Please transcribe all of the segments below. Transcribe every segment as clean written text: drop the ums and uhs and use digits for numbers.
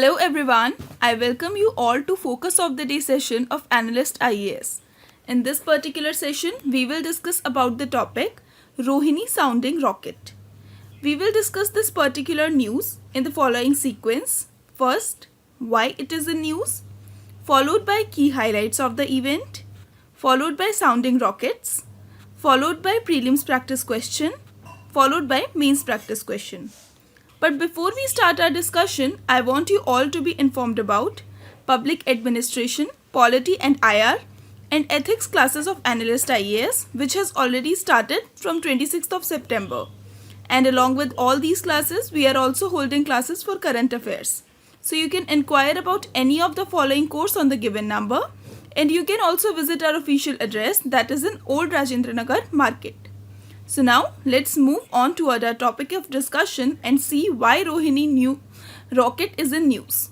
Hello everyone, I welcome you all to Focus of the Day session of ANALYST IAS. In this particular session, we will discuss about the topic Rohini sounding rocket. We will discuss this particular news in the following sequence. First, why it is in news, followed by key highlights of the event, followed by sounding rockets, followed by prelims practice question, followed by mains practice question. But before we start our discussion, I want you all to be informed about Public Administration, Polity and IR and Ethics classes of Analyst IAS, which has already started from 26th of September. And along with all these classes, we are also holding classes for current affairs. So you can inquire about any of the following course on the given number, and you can also visit our official address, that is in Old Rajinder Nagar Market. So now let's move on toward our topic of discussion and see why Rohini new rocket is in news.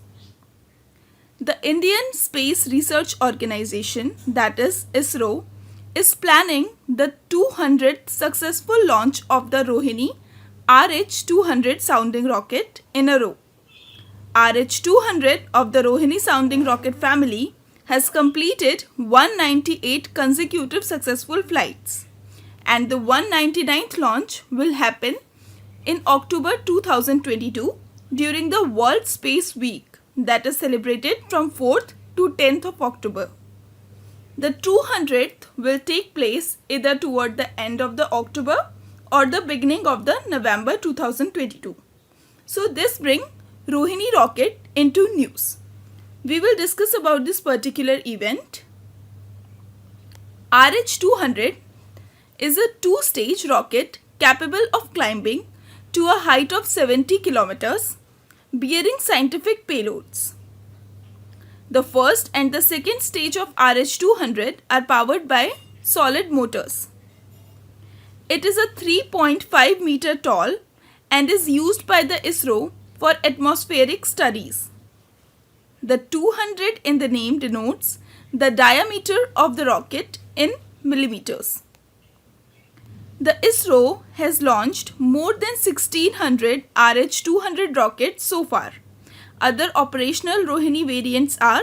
The Indian Space Research Organization, that is ISRO, is planning the 200th successful launch of the Rohini RH-200 sounding rocket in a row. RH-200 of the Rohini sounding rocket family has completed 198 consecutive successful flights, and the 199th launch will happen in October 2022 during the World Space Week that is celebrated from 4th to 10th of October. The 200th will take place either toward the end of the October or the beginning of the November 2022. So this brings Rohini rocket into news. We will discuss about this particular event. RH-200 is a two-stage rocket capable of climbing to a height of 70 kilometers, bearing scientific payloads. The first and the second stage of RH-200 are powered by solid motors. It is a 3.5 meter tall and is used by the ISRO for atmospheric studies. The 200 in the name denotes the diameter of the rocket in millimeters. The ISRO has launched more than 1600 RH-200 rockets so far. Other operational Rohini variants are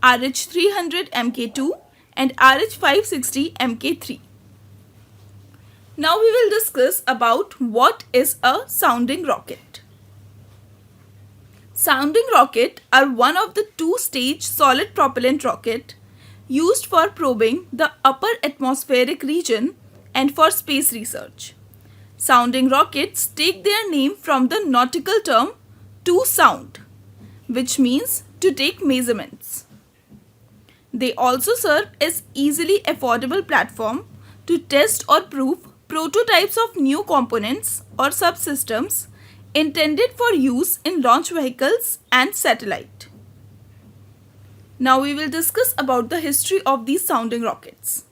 RH-300 Mk2 and RH-560 Mk3. Now we will discuss about what is a sounding rocket. Sounding rocket are one of the two-stage solid propellant rocket used for probing the upper atmospheric region and for space research. Sounding rockets take their name from the nautical term to sound, which means to take measurements. They also serve as easily affordable platform to test or prove prototypes of new components or subsystems intended for use in launch vehicles and satellite. Now we will discuss about the history of these sounding rockets.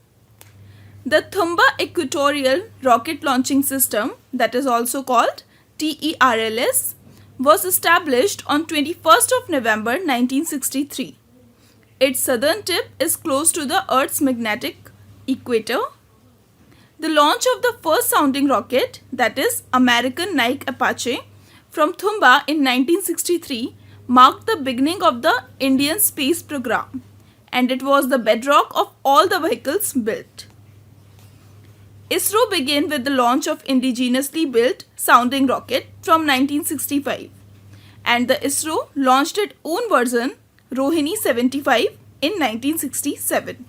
The Thumba Equatorial Rocket Launching System, that is also called TERLS, was established on 21st of November 1963. Its southern tip is close to the Earth's magnetic equator. The launch of the first sounding rocket, that is American Nike Apache, from Thumba in 1963 marked the beginning of the Indian space program, and it was the bedrock of all the vehicles built. ISRO began with the launch of indigenously built sounding rocket from 1965, and the ISRO launched its own version, Rohini 75, in 1967.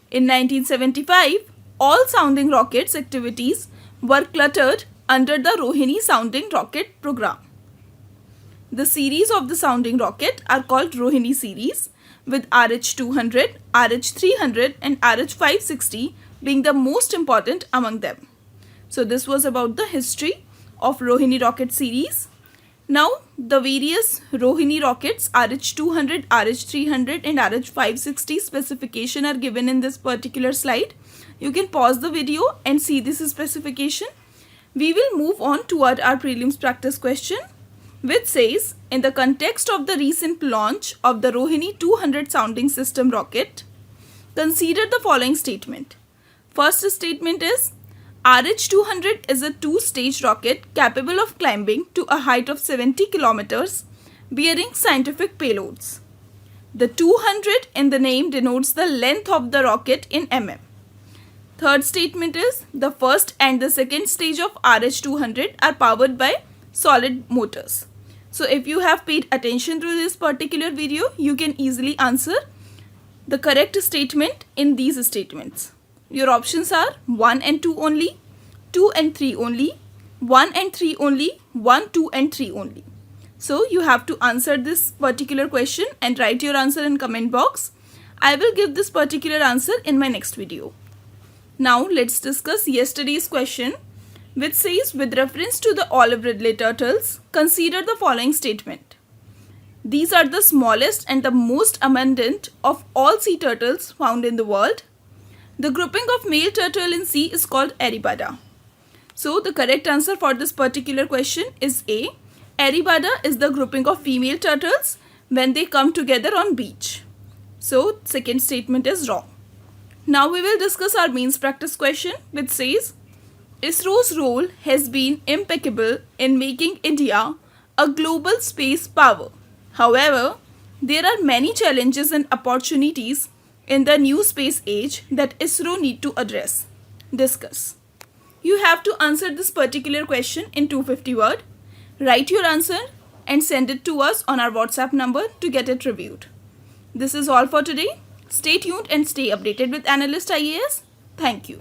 In 1975, all sounding rockets activities were cluttered under the Rohini sounding rocket program. The series of the sounding rocket are called Rohini series, with RH-200, RH-300 and RH-560 being the most important among them. So this was about the history of Rohini rocket series. Now the various Rohini rockets RH-200, RH-300 and RH-560 specification are given in this particular slide. You can pause the video and see this specification. We will move on toward our prelims practice question, which says, in the context of the recent launch of the Rohini 200 sounding system rocket, consider the following statement. First statement is, RH-200 is a two-stage rocket capable of climbing to a height of 70 kilometers bearing scientific payloads. The 200 in the name denotes the length of the rocket in mm. Third statement is the first and the second stage of RH-200 are powered by solid motors. So if you have paid attention to this particular video, you can easily answer the correct statement in these statements. Your options are 1 and 2 only, 2 and 3 only, 1 and 3 only, 1, 2 and 3 only. So you have to answer this particular question and write your answer in comment box. I will give this particular answer in my next video. Now let's discuss yesterday's question, which says, with reference to the olive ridley turtles, consider the following statement. These are the smallest and the most abundant of all sea turtles found in the world. The grouping of male turtle in sea is called Aribada. So the correct answer for this particular question is A. Aribada is the grouping of female turtles when they come together on beach. So second statement is wrong. Now we will discuss our means practice question, which says, ISRO's role has been impeccable in making India a global space power. However, there are many challenges and opportunities in the new space age that ISRO need to address. Discuss. You have to answer this particular question in 250 words. Write your answer and send it to us on our WhatsApp number to get it reviewed. This is all for today. Stay tuned and stay updated with Analyst IAS. Thank you.